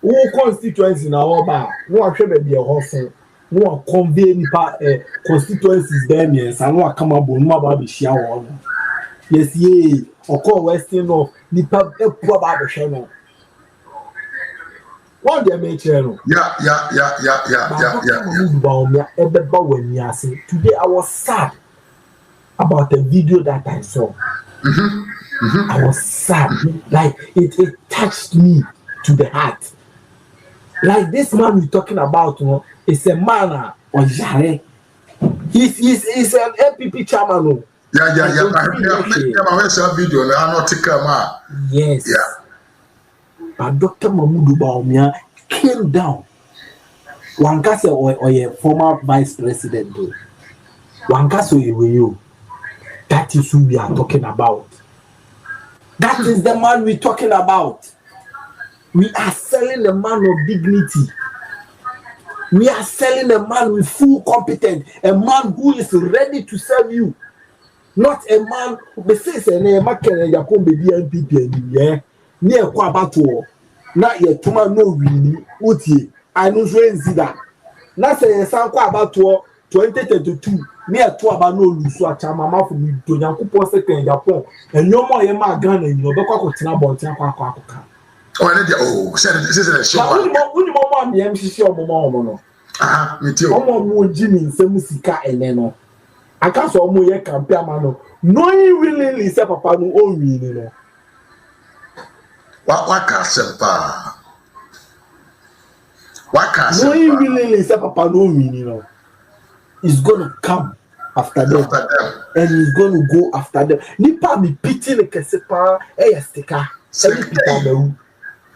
who constituency na oba no ahwe ba bi e ho so no convey nipa constituencies there yes and no come abo no ba be hia wo no yes ye okọ western no nipa epu ba be hwe no what they make no yeah today I was sad about the video that I saw. I was sad, like it touched me to the heart. Like this man we're talking about, you know, is a man or Jare. He's an NPP chairman. No? Yeah. I saw video. I'm not taking yes. Yeah. But Dr. Mahmoud Bawumia came down. Wankase or a former vice president. Wankase you. That is who we are talking about. That is the man we're talking about. We are selling a man of dignity. We are selling a man with full competence, a man who is ready to serve you. Not a man who says a name, agyapong be NPP yeah. Near Kwabato. Not yet to man no really. Uti. I know that. Not say a san Kwabato 2032. Near to about no lusu a chama for me to Yakupo second Japon. And no more ma gun and no bako tina bontia kwaka. Oh, said this is a show. Only mama me MCC or mama. Me too. Omo mo Jimmy se musika eneno. Aka so omo ye campaign mano. No you willingly say papa no o wi ni no. Waka sempa. Waka sempa. No you willingly say papa no wi ni no. He's going to come after them. And he's going to go after them. Nipa be pity le kesepa sticker.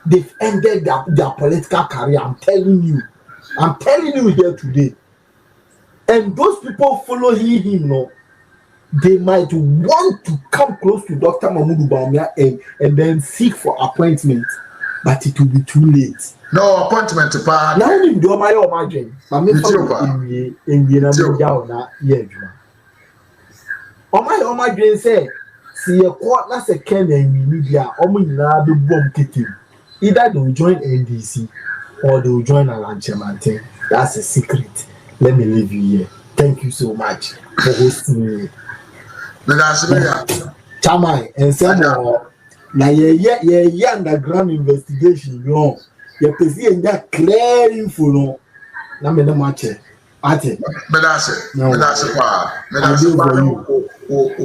They've ended their political career. I'm telling you here today. And those people following him, no, they might want to come close to Dr. Mahmoud Bawumia and then seek for appointment, but it will be too late. No appointment to pa. Now you do my imagine. I'm in na yeduma. O my dream say see a court na se ken and media omo nyina be bom ketem. Either they will join NDC or they will join Alanchemantin. That's a secret. Let me leave you here. Thank you so much for hosting me. Chamai and some more. Now ye underground investigation, you know. You see in that clear info, no. Na me no match. Ate. That's it.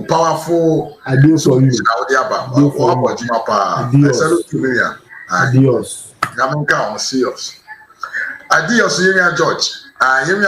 Powerful. I do for you. Adios. Adios, George.